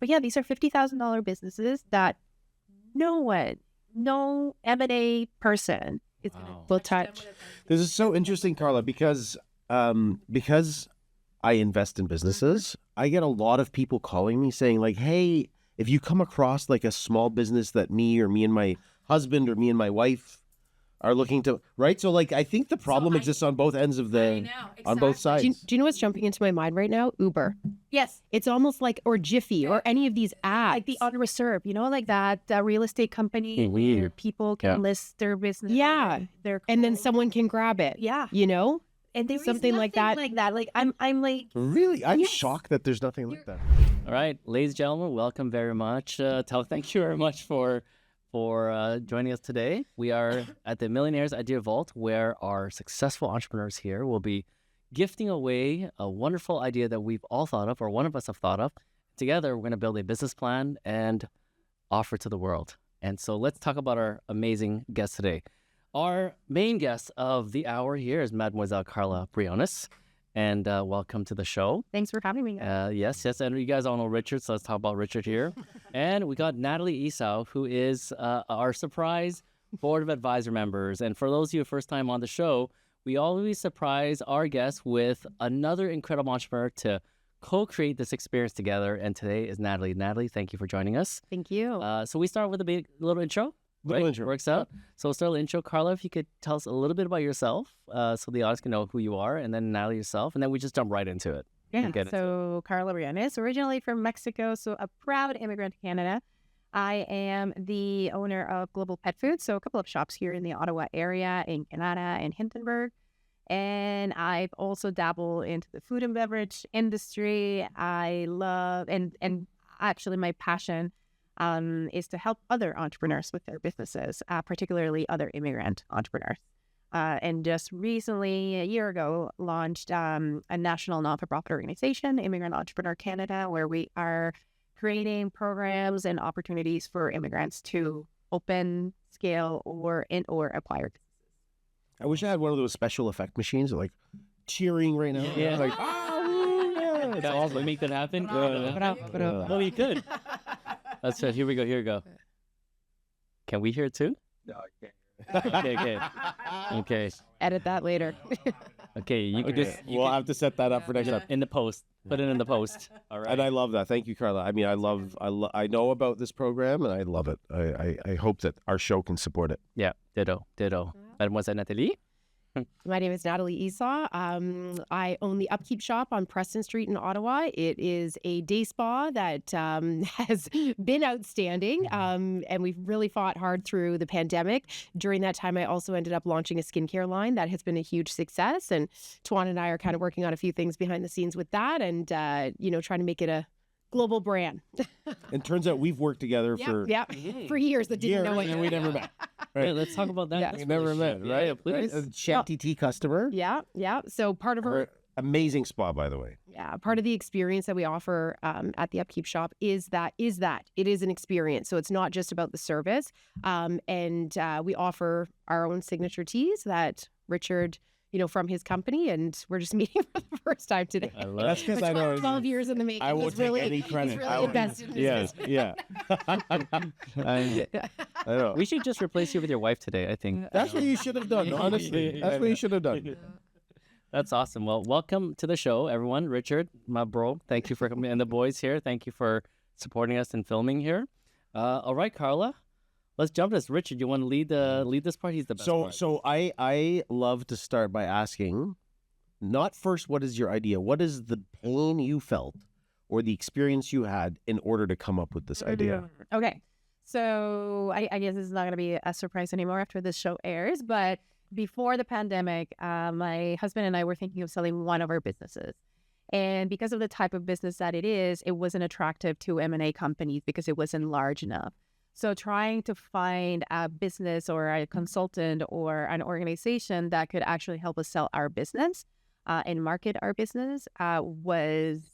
But yeah, these are $50,000 businesses that no M&A person is going to touch. This is so interesting, Karla, because I invest in businesses, I get a lot of people calling me saying like, hey, if you come across like a small business that me and my husband or me and my wife are looking to, right? So like, I think the problem exists on both ends of on both sides. Do you know what's jumping into my mind right now? Uber. Yes. It's almost like, or Jiffy, or any of these apps. Like the unreserved, like that real estate company where people can list their business. Yeah. And then someone can grab it. Yeah. And there's something like that. Like I'm like, really? I'm shocked that there's nothing like that. All right, ladies and gentlemen, welcome very much. Thank you very much for joining us today. We are at the Millionaires Idea Vault, where our successful entrepreneurs here will be gifting away a wonderful idea that we've all thought of, or one of us have thought of. Together, we're going to build a business plan and offer it to the world. And so let's talk about our amazing guest today. Our main guest of the hour here is Mademoiselle Karla Briones. And welcome to the show. Thanks for having me. Yes. And you guys all know Richard, so let's talk about Richard here. And we got Natalie Esau, who is our surprise board of advisor members. And for those of you first time on the show, we always surprise our guests with another incredible entrepreneur to co-create this experience together. And today is Natalie. Natalie, thank you for joining us. Thank you. So we start with a little intro. Right? Intro. Works out. So we'll start with the intro. Karla, if you could tell us a little bit about yourself so the audience can know who you are, and then Natalie yourself, and then we just jump right into it. Yeah, so Karla Briones, originally from Mexico, so a proud immigrant to Canada. I am the owner of Global Pet Food, so a couple of shops here in the Ottawa area, in Canada and Hintonburg. And I've also dabbled into the food and beverage industry. I love, and actually my passion is to help other entrepreneurs with their businesses, particularly other immigrant entrepreneurs. And just recently, a year ago, launched a national non-for-profit organization, Immigrant Entrepreneur Canada, where we are creating programs and opportunities for immigrants to open, scale, or acquire. I wish I had one of those special effect machines, like cheering right now. Yeah. Like, It's awesome. Make that happen. Well, you could. That's it. Here we go. Can we hear it too? No, I can't. Okay. Edit that later. Okay, you can just... We'll have to set that up for next time. In the post. Put it in the post. All right. And I love that. Thank you, Karla. I mean, I know about this program, and I love it. I hope that our show can support it. Yeah, ditto. Mademoiselle Nathalie? My name is Natalie Esau. I own the Upkeep Shop on Preston Street in Ottawa. It is a day spa that has been outstanding, and we've really fought hard through the pandemic. During that time, I also ended up launching a skincare line that has been a huge success, and Tuan and I are kind of working on a few things behind the scenes with that, and trying to make it a global brand. And turns out we've worked together for years that didn't know it. And we never met. Right. Hey, let's talk about that. Yeah. We never met, right? Yeah, please. A Shanty Tea customer. Yeah. So part of her amazing spa, by the way. Yeah, part of the experience that we offer at the Upkeep Shop is that it is an experience. So it's not just about the service. And we offer our own signature teas that Richard, from his company, and we're just meeting for the first time today. I love That's because I know 12 years in the making. I won't take any credit. He's really invested in his business. Yeah. I know. We should just replace you with your wife today, I think. That's what you should have done, honestly. That's what you should have done. That's awesome. Well, welcome to the show, everyone. Richard, my bro, thank you for coming. And the boys here, thank you for supporting us and filming here. All right, Karla, let's jump to this. Richard, you want to lead this part? He's the best part. So I love to start by asking, not first, what is your idea? What is the pain you felt or the experience you had in order to come up with this idea? Okay. So I guess this is not going to be a surprise anymore after this show airs, but before the pandemic, my husband and I were thinking of selling one of our businesses. And because of the type of business that it is, it wasn't attractive to M&A companies because it wasn't large enough. So trying to find a business or a consultant or an organization that could actually help us sell our business and market our business was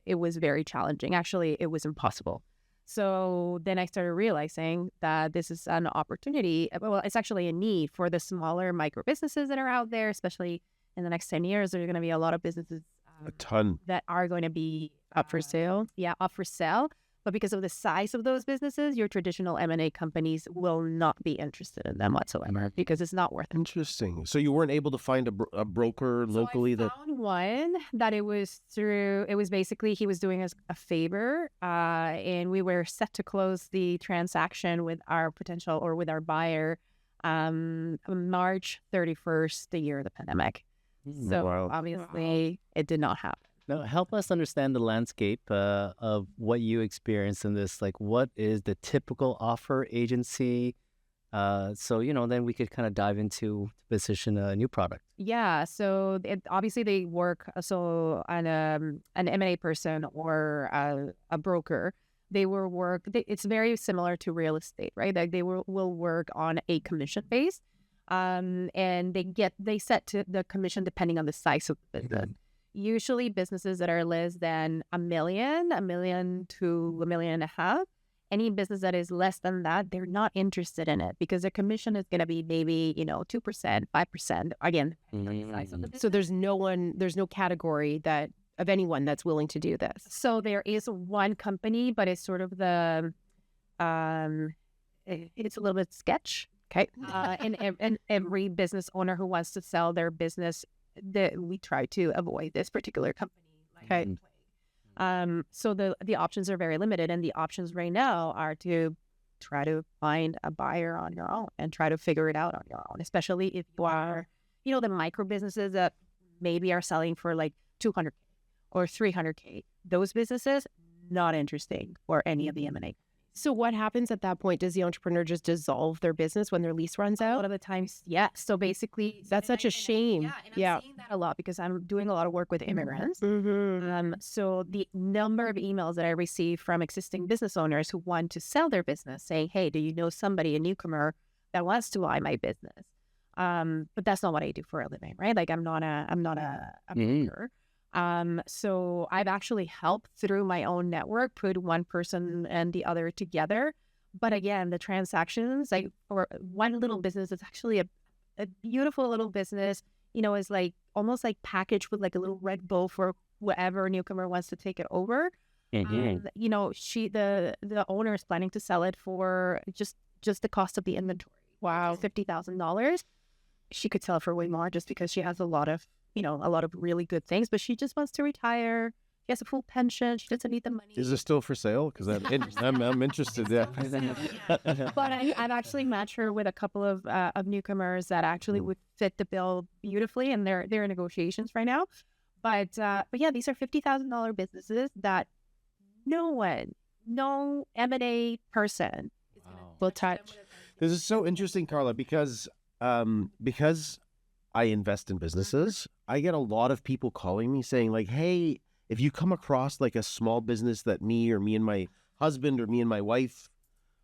very challenging. Actually, it was impossible. So then I started realizing that this is an opportunity. Well, it's actually a need for the smaller micro businesses that are out there, especially in the next 10 years. There's going to be a lot of businesses a ton that are going to be Up for sale. up for sale. But because of the size of those businesses, your traditional M&A companies will not be interested in them whatsoever because it's not worth it. Interesting. So you weren't able to find a broker locally So I found one that it was basically he was doing us a favor, and we were set to close the transaction with our with our buyer March 31st, the year of the pandemic. So Wow. obviously it did not happen. Now, help us understand the landscape of what you experienced in this. Like, what is the typical offer agency? So, then we could kind of dive into to position a new product. Yeah, so obviously they work, so an M&A person or a broker, they will work, it's very similar to real estate, right? Like they will work on a commission base, and they set to the commission depending on the size of the business. Usually businesses that are less than $1 million to $1.5 million, any business that is less than that, they're not interested in it because their commission is going to be maybe, 2%, 5%, again, depending on the size of the business. So there's no category of anyone that's willing to do this. So there is one company, but it's sort of it's a little bit sketch. Okay. And every business owner who wants to sell their business, we try to avoid this particular company. Okay. So the options are very limited, and the options right now are to try to find a buyer on your own and try to figure it out on your own, especially if you are, the micro businesses that maybe are selling for like $200K or $300K. Those businesses, not interesting for any of the M&A. So what happens at that point? Does the entrepreneur just dissolve their business when their lease runs A out? lot of the times, yes. So basically, That's such a shame. I'm seeing that a lot because I'm doing a lot of work with immigrants. Mm-hmm. So the number of emails that I receive from existing business owners who want to sell their business, saying, "Hey, do you know somebody, a newcomer, that wants to buy my business?" But that's not what I do for a living, right? Like I'm not a broker. So I've actually helped through my own network put one person and the other together. But again, the transactions, like for one little business, it's actually a beautiful little business, is like almost like packaged with like a little red bow for whoever newcomer wants to take it over. The owner is planning to sell it for just the cost of the inventory. Wow. $50,000. She could sell it for way more just because she has a lot of really good things, but she just wants to retire. She has a full pension. She doesn't need the money. Is it still for sale? Because I'm interested. Yeah. But I've actually matched her with a couple of newcomers that actually would fit the bill beautifully, and they're in negotiations right now. But yeah, these are $50,000 businesses that no M&A person Will touch. This is so interesting, Karla, because I invest in businesses, I get a lot of people calling me saying like, hey, if you come across like a small business that me and my husband or me and my wife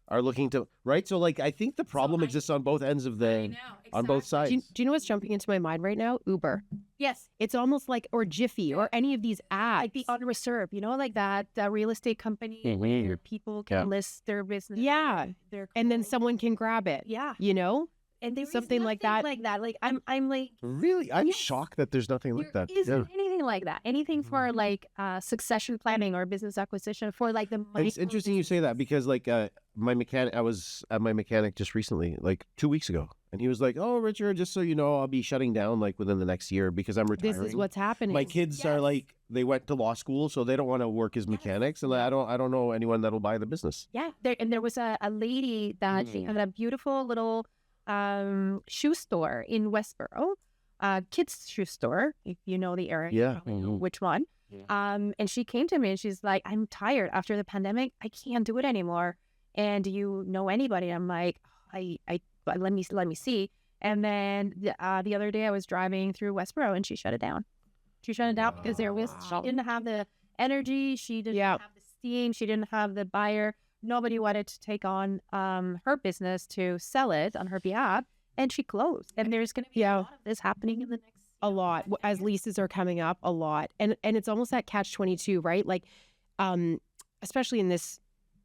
are looking to, right? So like, I think the problem exists on both ends of on both sides. Do you know what's jumping into my mind right now? Uber. Yes. It's almost like, or Jiffy, or any of these apps. Like the unreserved, like that real estate company where people can list their business. Yeah. And then someone can grab it. Yeah. And there's something like that. Like I'm like, really, I'm shocked that there's nothing like that. There isn't anything like that. Anything for like succession planning or business acquisition for like the. It's interesting you say that because like I was at my mechanic just recently, like 2 weeks ago, and he was like, "Oh, Richard, just so you know, I'll be shutting down like within the next year because I'm retiring." This is what's happening. My kids are like, they went to law school, so they don't want to work as mechanics, and I don't know anyone that'll buy the business. Yeah, there was a lady that she had a beautiful little shoe store in Westboro, kids shoe store, if you know the area. Yeah. You probably know which one. And she came to me and she's like, I'm tired after the pandemic. I can't do it anymore. And do you know anybody? I'm like, let me see. And then the other day I was driving through Westboro and she shut it down. She shut it down because she didn't have the energy. She didn't have the steam. She didn't have the buyer. Nobody wanted to take on her business to sell it on her behalf, and she closed. And there's going to be a lot of this happening in the next a lot as leases are coming up, a lot, and it's almost that catch-22, right? Like, especially in this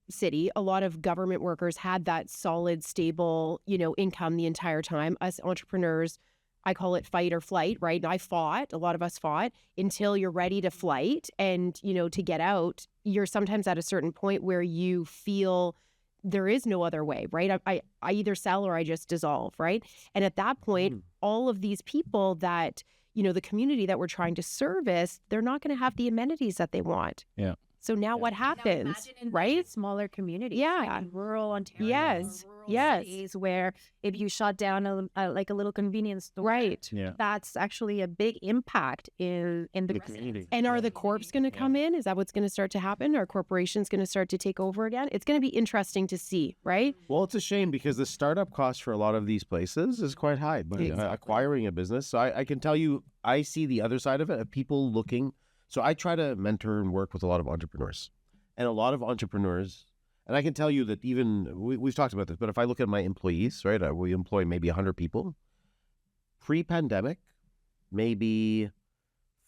city, a lot of government workers had that solid, stable, income the entire time. Us entrepreneurs, I call it fight or flight, right? And a lot of us fought until you're ready to flight and, to get out. You're sometimes at a certain point where you feel there is no other way, right? I either sell or I just dissolve, right? And at that point, all of these people that, the community that we're trying to service, they're not going to have the amenities that they want. Yeah. So now what happens, right? Smaller communities, Yeah. like in rural Ontario, Yes. or rural Yes. cities where if you shut down like a little convenience store, Right. Yeah. that's actually a big impact in the community. And are the corps going to come in? Is that what's going to start to happen? Are corporations going to start to take over again? It's going to be interesting to see, right? Well, it's a shame because the startup cost for a lot of these places is quite high. But acquiring a business, so I can tell you, I see the other side of it of people looking. So I try to mentor and work with a lot of entrepreneurs. And a lot of entrepreneurs, and I can tell you that even, we've talked about this, but if I look at my employees, right, we employ maybe 100 people. Pre-pandemic, maybe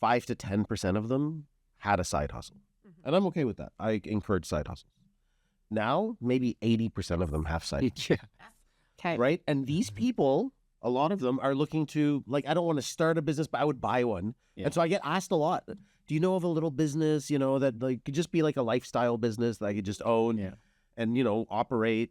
5 to 10% of them had a side hustle. And I'm okay with that. I encourage side hustles. Now, maybe 80% of them have side hustles. Okay. Right? And these people, a lot of them are looking to, like, I don't want to start a business, but I would buy one. Yeah. And so I get asked a lot, do you know of a little business, that like could just be like a lifestyle business that I could just own and, operate,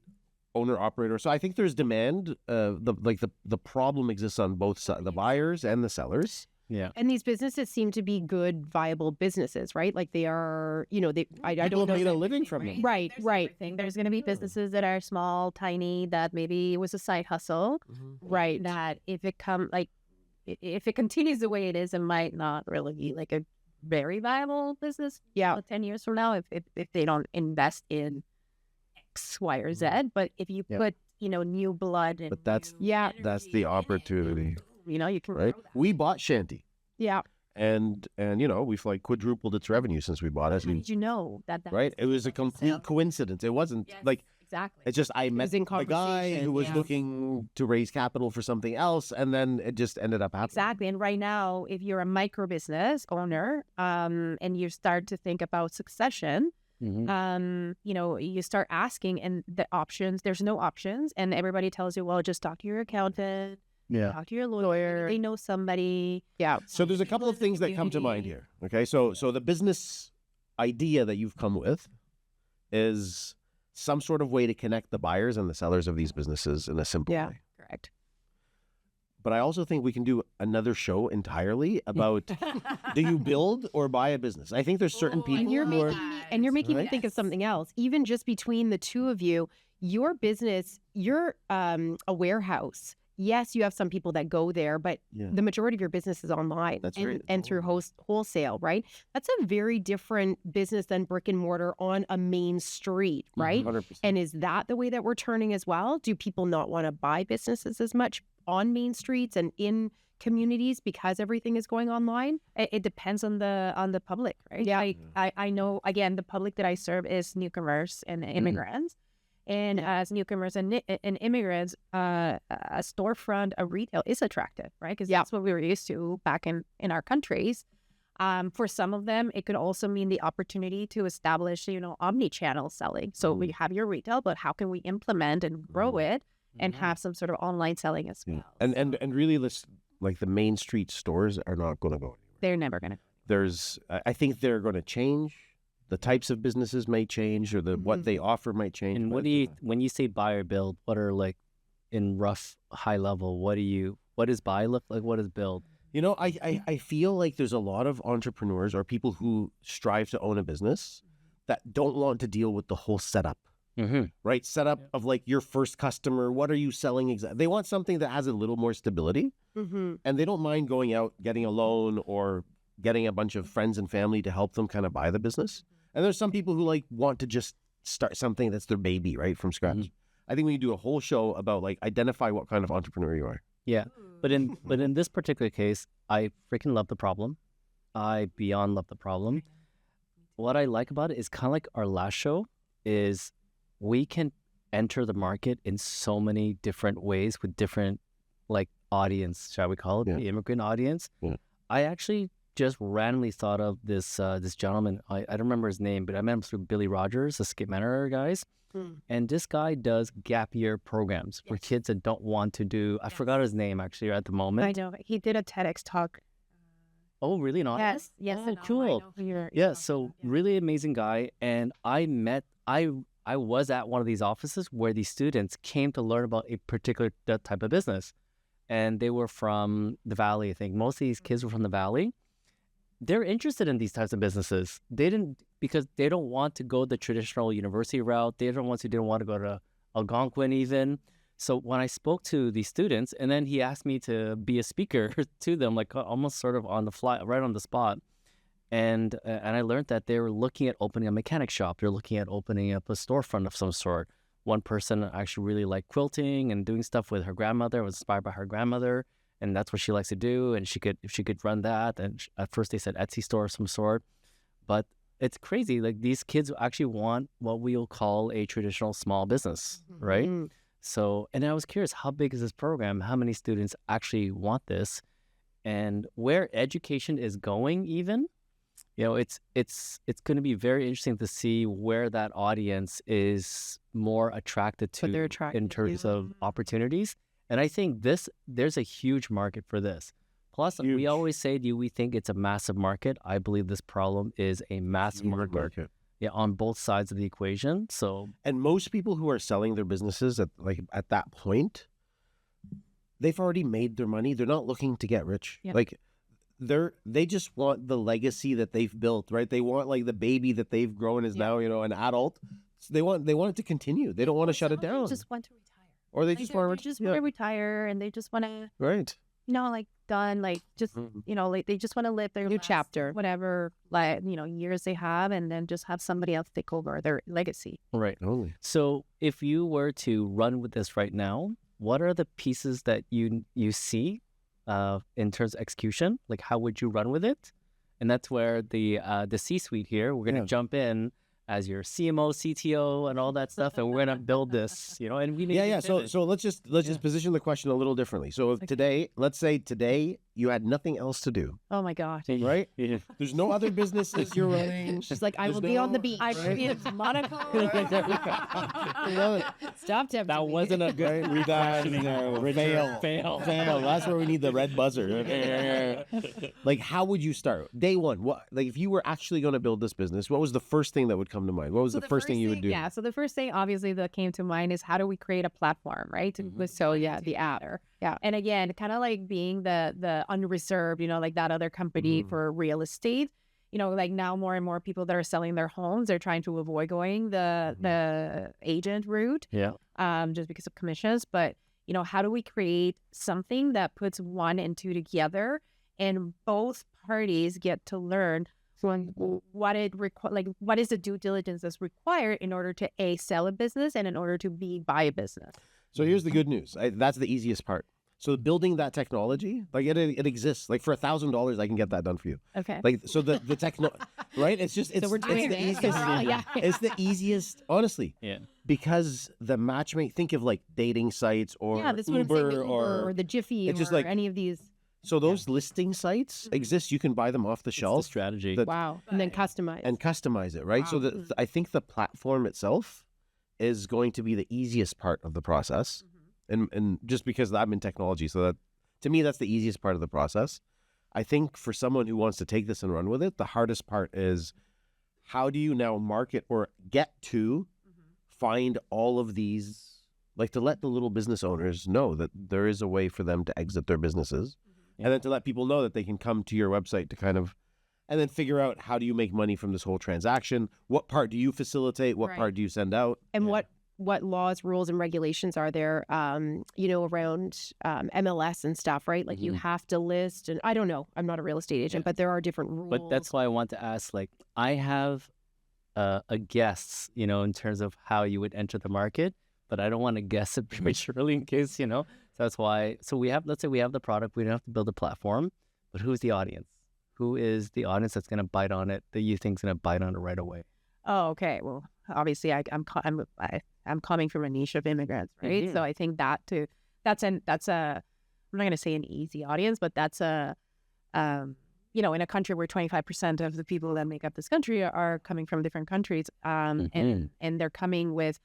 owner operator. So I think there's demand. The problem exists on both sides, the buyers and the sellers. Yeah. And these businesses seem to be good, viable businesses, right? Like they are, I People don't know. made a living from them. Right. There's going to be businesses that are small, tiny, that maybe was a side hustle, Right. that if it continues the way it is, it might not really be like a very viable business. Yeah. 10 years from now, if they don't invest in X, Y, or Z. But if you put, new blood and But that's the opportunity, you can right? grow that. We bought Shanty Yeah. and we've like quadrupled its revenue since we bought it. How did you know that? Right? It was a complete coincidence. It wasn't like, Exactly. it's just I met was in the guy who was conversation, looking to raise capital for something else, and then it just ended up happening. Exactly. And right now, if you're a micro business owner, and you start to think about succession, you start asking, and there's no options, and everybody tells you, well, just talk to your accountant, talk to your lawyer. They know somebody. Yeah. So there's a couple of things that come to mind here. Okay, so the business idea that you've come with is some sort of way to connect the buyers and the sellers of these businesses in a simple way. Correct. But I also think we can do another show entirely about do you build or buy a business? I think there's certain people And you're who are, making me Right? think of something else. Even just between the two of you, your business, you're a warehouse. Yes, you have some people that go there, but the majority of your business is online. That's and, right. and through wholesale, right? That's a very different business than brick and mortar on a main street, right? 100%. And is that the way that we're turning as well? Do people not want to buy businesses as much on main streets and in communities because everything is going online? It depends on the public, right? Yeah. I know, again, the public that I serve is newcomers and immigrants. And as newcomers and immigrants, a storefront, a retail is attractive, right? Because that's what we were used to back in our countries. For some of them, it could also mean the opportunity to establish, omni-channel selling. So we have your retail, but how can we implement and grow it and have some sort of online selling as well? And really, like the main street stores are not going to go anywhere. They're never going to. I think they're going to change. The types of businesses may change, or what they offer might change. And but- when you say buy or build, what are like in rough high level? What does buy look like? What does build? I feel like there's a lot of entrepreneurs or people who strive to own a business that don't want to deal with the whole setup, right? Setup of like your first customer. What are you selling exactly? They want something that has a little more stability, and they don't mind going out, getting a loan, or getting a bunch of friends and family to help them kind of buy the business. And there's some people who like want to just start something that's their baby, right, from scratch. I think we need to do a whole show about like identify what kind of entrepreneur you are. Yeah. But in this particular case, I freaking love the problem. I beyond love the problem. What I like about it is kind of like our last show is we can enter the market in so many different ways with different like audience, shall we call it, the immigrant audience. I actually just randomly thought of this this gentleman. I don't remember his name, but I met him through Billy Rogers, the Skip Manor guys. And this guy does gap year programs for kids that don't want to do. I forgot his name actually at the moment. I know he did a TEDx talk. Oh, really? Not? Yes, Oh, and cool. I know who you're Yeah. talking So about, yeah. really amazing guy. And I was at one of these offices where these students came to learn about a particular type of business, and they were from the Valley. I think most of these kids were from the Valley. They're interested in these types of businesses. They didn't, because they don't want to go the traditional university route. They don't want to go to Algonquin even. So when I spoke to these students, and then he asked me to be a speaker to them, like almost sort of on the fly, right on the spot. And I learned that they were looking at opening a mechanic shop. They're looking at opening up a storefront of some sort. One person actually really liked quilting and doing stuff with her grandmother, was inspired by her grandmother, and that's what she likes to do. And if she could run that. And at first they said Etsy store of some sort, but it's crazy. Like these kids actually want what we'll call a traditional small business, right? So, and I was curious, how big is this program? How many students actually want this? And where education is going even, it's going to be very interesting to see where that audience is more attracted to What they're attracted in terms to. of opportunities. And I think there's a huge market for this. Plus, we Huge. always say, do we think it's a massive market? I believe this problem is a massive market. Yeah, on both sides of the equation. So, And most people who are selling their businesses at that point, they've already made their money. They're not looking to get rich. Yeah. Like they just want the legacy that they've built, right? They want like the baby that they've grown is now, an adult. So they want it to continue. They don't want to shut it Some of them down. Just want to retire. Or they Like, just they're- want they just want to retire, and they just want to, right. like done, like just like they just want to live their New last, chapter. whatever, like years they have, and then just have somebody else take over their legacy. right. Only. So if you were to run with this right now, what are the pieces that you see in terms of execution? Like, how would you run with it? And that's where the C-suite here, we're going to jump in as your CMO, CTO, and all that stuff, and we're going to build this, and we need to pivot. So let's just position the question a little differently. So if today, let's say today you had nothing else to do, Oh my god! right? Yeah. There's no other businesses you're running. She's like, I There's will be on the no- beach. I should be in Monaco. Stop tempting That me. wasn't a good fail. Fail. That's where we need the red buzzer. Like, how would you start? Day one, what? Like, if you were actually going to build this business, what was the first thing that would come to mind? What was the first thing you would do? Yeah. So the first thing, obviously, that came to mind is how do we create a platform, right? So yeah, the app. Yeah. And again, kind of like being the unreserved, like that other company for real estate. Like now more and more people that are selling their homes, they're trying to avoid going the agent route. Yeah. Just because of commissions. But how do we create something that puts one and two together, and both parties get to learn what what is the due diligence that's required in order to sell a business and in order to buy a business. So here's the good news. That's the easiest part. So building that technology, like it exists. Like for $1,000, I can get that done for you. Okay. Like so the techno, right? It's we're doing the it. easiest. Yeah. It's the easiest, honestly. Yeah. Because the matchmaking. Think of like dating sites or This would say Uber the Uber or the Jiffy it's just or like- any of these. So those listing sites exist. You can buy them off the It's the shelf strategy. The- Wow. And then customize. and customize it, right? So I think the platform itself is going to be the easiest part of the process. And just because I'm in technology, so that to me that's the easiest part of the process. I think for someone who wants to take this and run with it, the hardest part is how do you now market or get to find all of these, like to let the little business owners know that there is a way for them to exit their businesses. And then to let people know that they can come to your website to kind of, and then figure out how do you make money from this whole transaction? What part do you facilitate? What Right. part do you send out? And what laws, rules, and regulations are there, around MLS and stuff, right? Like you have to list, and I don't know, I'm not a real estate agent, but there are different rules. But that's why I want to ask, like, I have a guess, in terms of how you would enter the market, but I don't want to guess it prematurely in case, So that's why, let's say we have the product, we don't have to build a platform, but who's the audience? Who is the audience that's going to bite on it, that you think is going to bite on it right away? Oh, okay. Well, obviously, I'm coming from a niche of immigrants, right? So I think that too. That's a. I'm not going to say an easy audience, but that's a. in a country where 25% of the people that make up this country are coming from different countries, and they're coming with,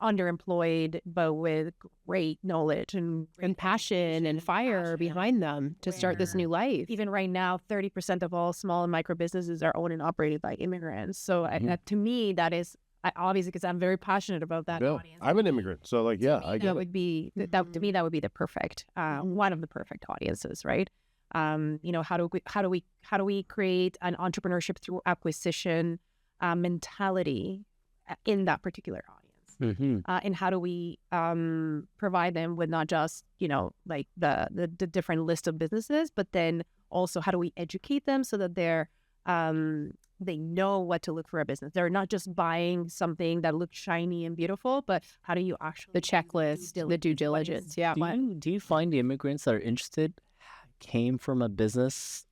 underemployed, but with great knowledge and passion and fire behind them to start this new life. Even right now, 30% of all small and micro businesses are owned and operated by immigrants. So to me, that is obviously, because I'm very passionate about that audience. I'm an immigrant, so I get that it. would be to me, that would be the perfect one of the perfect audiences, right? How do we create an entrepreneurship through acquisition mentality in that particular audience? And how do we provide them with not just like the different list of businesses, but then also how do we educate them so that they know what to look for a business. They're not just buying something that looks shiny and beautiful, but how do you actually the checklist, the due diligence? Yeah. Do you find the immigrants that are interested came from a business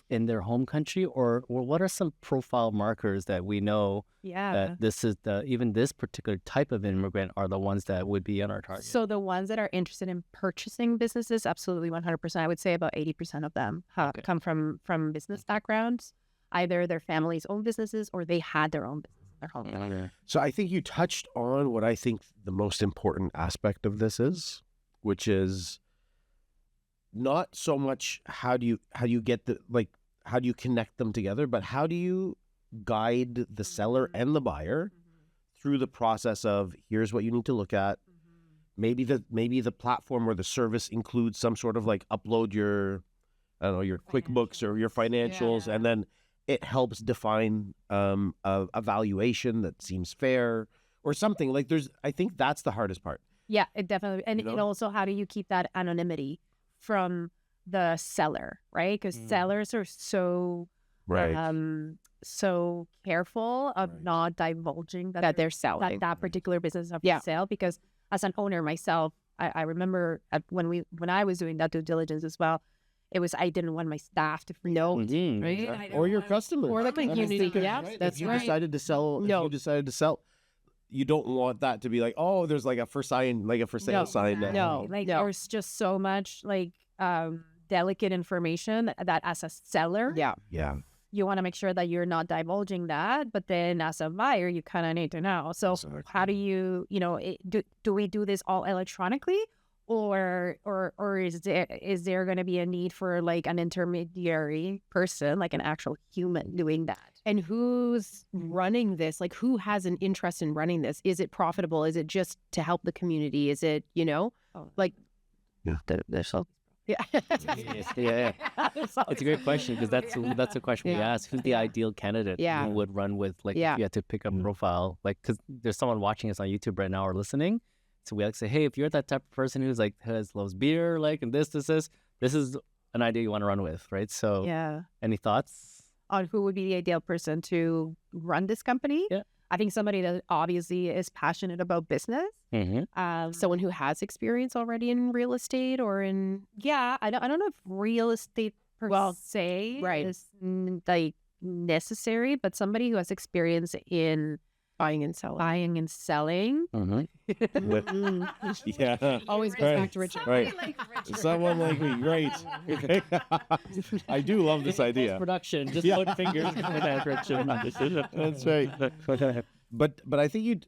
in their home country, or what are some profile markers that we know that this is even this particular type of immigrant are the ones that would be on our target? So the ones that are interested in purchasing businesses, absolutely 100%. I would say about 80% of them come from business backgrounds. Either their families own businesses or they had their own business in their home. So I think you touched on what I think the most important aspect of this is, which is not so much how do you get how do you connect them together, but how do you guide the seller and the buyer through the process of here's what you need to look at. Maybe the platform or the service includes some sort of like upload your QuickBooks or your financials, and then it helps define a valuation that seems fair or something. Like I think that's the hardest part. Yeah, it definitely. And it also, how do you keep that anonymity from the seller, right? Because sellers are so so careful of not divulging that they're selling that particular business of sale. Because as an owner myself, I remember when I was doing that due diligence as well, it was I didn't want my staff to know, right? Or your customers, or the community. That's right. If you decided to sell, you don't want that to be like, oh, there's like a for sale sign. There's just so much delicate information that as a seller, you want to make sure that you're not divulging that. But then as a buyer, you kind of need to know. So how do you, do we do this all electronically? Or is there going to be a need for like an intermediary person, like an actual human doing that? And who's running this? Like, who has an interest in running this? Is it profitable? Is it just to help the community? Is it, It's a great question, because that's a question we ask. Who's the ideal candidate who would run with, like, if you had to pick a profile, like, because there's someone watching us on YouTube right now or listening. So we like to say, hey, if you're that type of person who's like loves beer, like, and this is an idea you want to run with, right? So any thoughts on who would be the ideal person to run this company? I think somebody that obviously is passionate about business. Someone who has experience already in real estate or in... I don't know if real estate per se is like necessary, but somebody who has experience in buying and selling. Always goes back to Richard. Someone like me, great. I do love this idea. Production, just put fingers in that Richard. That's right. But I think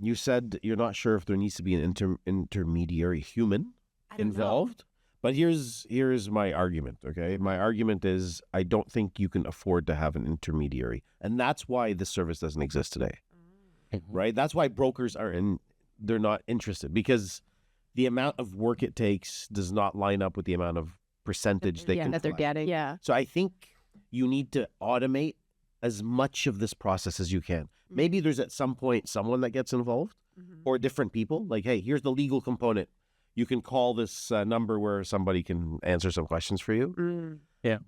you said you're not sure if there needs to be an intermediary human involved. But here's my argument, okay? My argument is I don't think you can afford to have an intermediary. And that's why this service doesn't exist today, right? That's why brokers they're not interested, because the amount of work it takes does not line up with the amount of percentage they can that they're getting. So I think you need to automate as much of this process as you can. Maybe there's at some point someone that gets involved or different people. Like, hey, here's the legal component. You can call this number where somebody can answer some questions for you.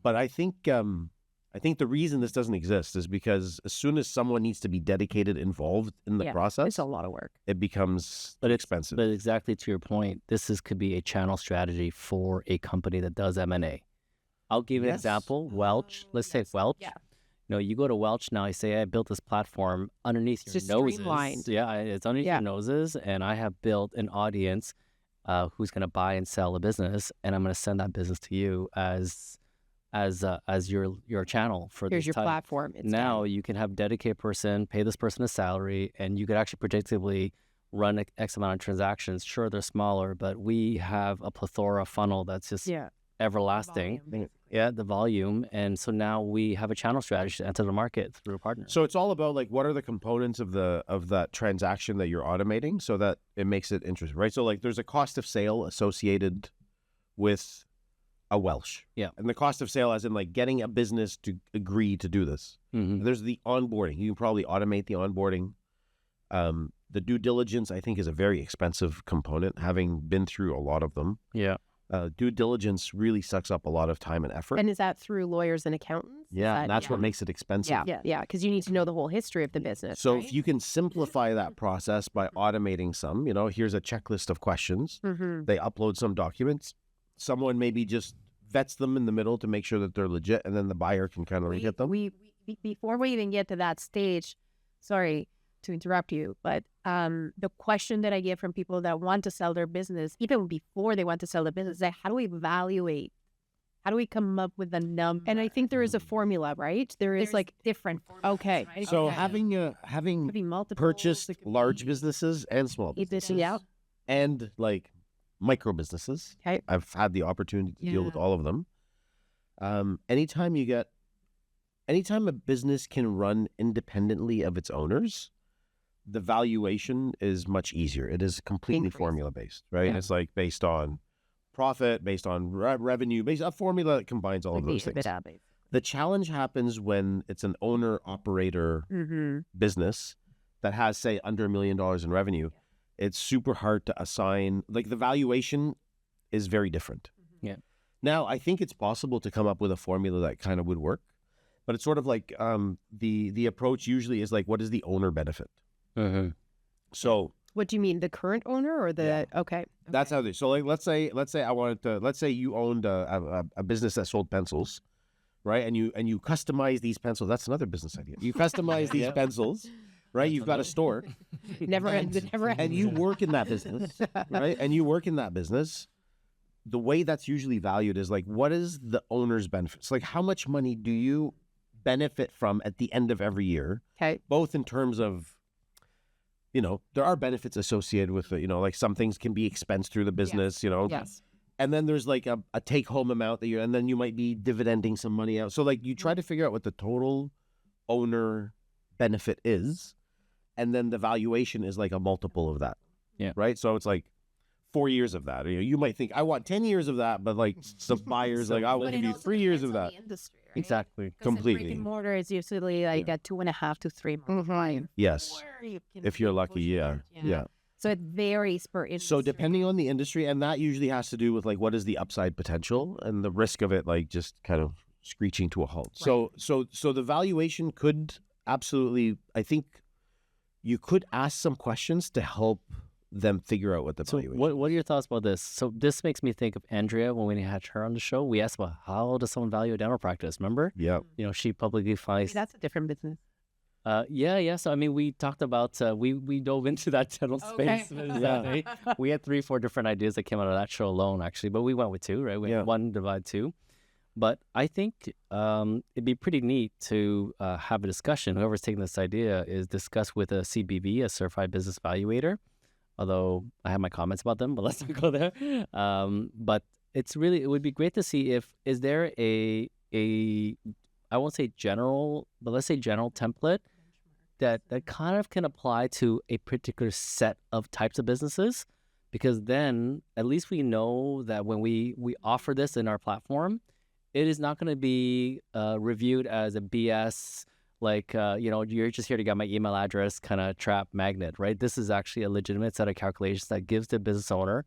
But I think the reason this doesn't exist is because as soon as someone needs to be dedicated, involved in the process, it's a lot of work. It becomes expensive. But exactly to your point, could be a channel strategy for a company that does M&A. I'll give you an example. Welch. Let's say Welch. You go to Welch now. You say, I built this platform underneath your noses. Streamlined. It's underneath your noses, and I have built an audience. who's going to buy and sell a business, and I'm going to send that business to you as your channel for Here's this your type. platform. It's Now done. you can have dedicated person, pay this person a salary, and you could actually predictably run X amount of transactions. Sure, they're smaller, but we have a plethora funnel that's just Yeah. everlasting. Volume, basically. Yeah, the volume. And so now we have a channel strategy to enter the market through a partner. So it's all about like what are the components of that transaction that you're automating so that it makes it interesting, right? So like there's a cost of sale associated with a Welsh. Yeah. And the cost of sale as in like getting a business to agree to do this. Mhm. There's the onboarding. You can probably automate the onboarding. The due diligence, I think, is a very expensive component, having been through a lot of them. Yeah. Due diligence really sucks up a lot of time and effort. And is that through lawyers and accountants? Is Yeah, that- and that's what makes it expensive. Yeah, because you need to know the whole history of the business. So right? if you can simplify that process by automating some, here's a checklist of questions. Mhm. They upload some documents. Someone maybe just vets them in the middle to make sure that they're legit, and then the buyer can kind of get them. We before we even get to that stage, sorry to interrupt you, but the question that I get from people that want to sell their business, even before they want to sell the business, is like, how do we evaluate? How do we come up with a number? And I think there is a formula, right? There is There's like different formulas, okay. right? So Okay. having Could be multiple. purchased large businesses and small businesses Yeah. and like micro businesses, Okay. I've had the opportunity to deal with all of them. Anytime a business can run independently of its owners, the valuation is much easier. It is completely Increase. formula based, right? Yeah. It's like based on profit, based on revenue, based on a formula that combines all of Like those the things. EBITDA base. The challenge happens when it's an owner operator Mm-hmm. business that has, say, under $1 million in revenue. It's super hard to assign, like the valuation is very different. Yeah. Now, I think it's possible to come up with a formula that kind of would work, but it's sort of like the approach usually is like, what is the owner benefit? Mhm. So What do you mean, the current owner or the okay? that's how they. So like, let's say let's say you owned a business that sold pencils, right? And you customize these pencils. That's another business idea. You customize these Yeah. pencils, right? You've got a store, Never ends. It never ends. and you work in that business, right? And you work in that business. The way that's usually valued is like, what is the owner's benefits? Like, how much money do you benefit from at the end of every year? Okay. Both in terms of, there are benefits associated with it. Like some things can be expensed through the business. Yes. And then there's like a take home amount and then you might be dividending some money out. So like you try to figure out what the total owner benefit is, and then the valuation is like a multiple of that. Yeah. Right. So it's like 4 years of that. You might think I want 10 years of that, but like the buyer's like, I will But give it you also 3 years depends of on that. the industry, right? Exactly. 'Cause in brick Completely. and mortar is usually like a 2.5 to 3 month time. Yes. Or you can If you're lucky. Yeah. negotiate, Yeah. So it varies per industry. So depending on the industry, and that usually has to do with like what is the upside potential and the risk of it like just kind of screeching to a halt. So the valuation could absolutely, I think you could ask some questions to help them figure out what the So valuation. what are your thoughts about this? So this makes me think of Andrea when we had her on the show. We asked about how does someone value a dental practice, remember? Yeah. She publicly Maybe finds that's a different business. yeah. So I mean, we talked about we dove into that dental Okay. space. Exactly. We had 3-4 different ideas that came out of that show alone, actually, but we went with 2, right? We Yeah. had 1 divide 2. But I think it'd be pretty neat to have a discussion. Whoever's taking this idea is discuss with a CBV, a Certified Business Valuator. Although I have my comments about them, but let's not go there. But it would be great to see is there a I won't say general, but let's say general template that kind of can apply to a particular set of types of businesses, because then at least we know that when we offer this in our platform, it is not going to be reviewed as a BS, like, you're just here to get my email address kind of trap magnet, right? This is actually a legitimate set of calculations that gives the business owner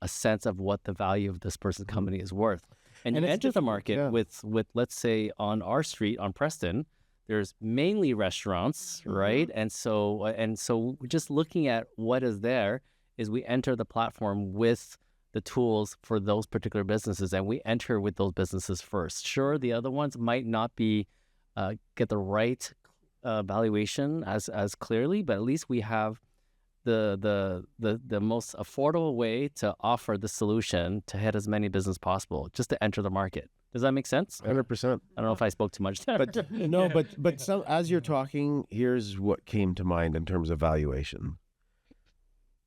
a sense of what the value of this person's company is worth. And you it's enter the different, market yeah. with, let's say, on our street, on Preston, there's mainly restaurants, right? And so just looking at what is there is we enter the platform with the tools for those particular businesses, and we enter with those businesses first. Sure, the other ones might not be get the right valuation as clearly, but at least we have the most affordable way to offer the solution to hit as many business possible, just to enter the market. Does that make sense? 100%. I don't know if I spoke too much there. But no, but some, as you're talking, here's what came to mind in terms of valuation.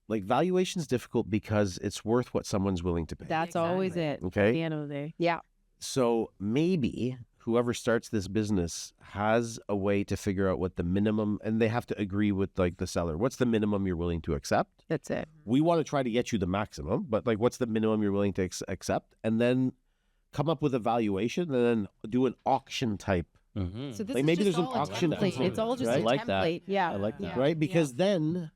Like, valuation is difficult because it's worth what someone's willing to pay. That's always it. At the Okay. end of the day. Yeah. So maybe whoever starts this business has a way to figure out what the minimum, and they have to agree with like the seller. What's the minimum you're willing to accept? That's it. We want to try to get you the maximum, but like, what's the minimum you're willing to accept? And then come up with a valuation and then do an auction type, Mhm. So this Like, is maybe just there's an all a auction template. component, It's all just right? a I like that. template. Yeah. I like that. right? Because then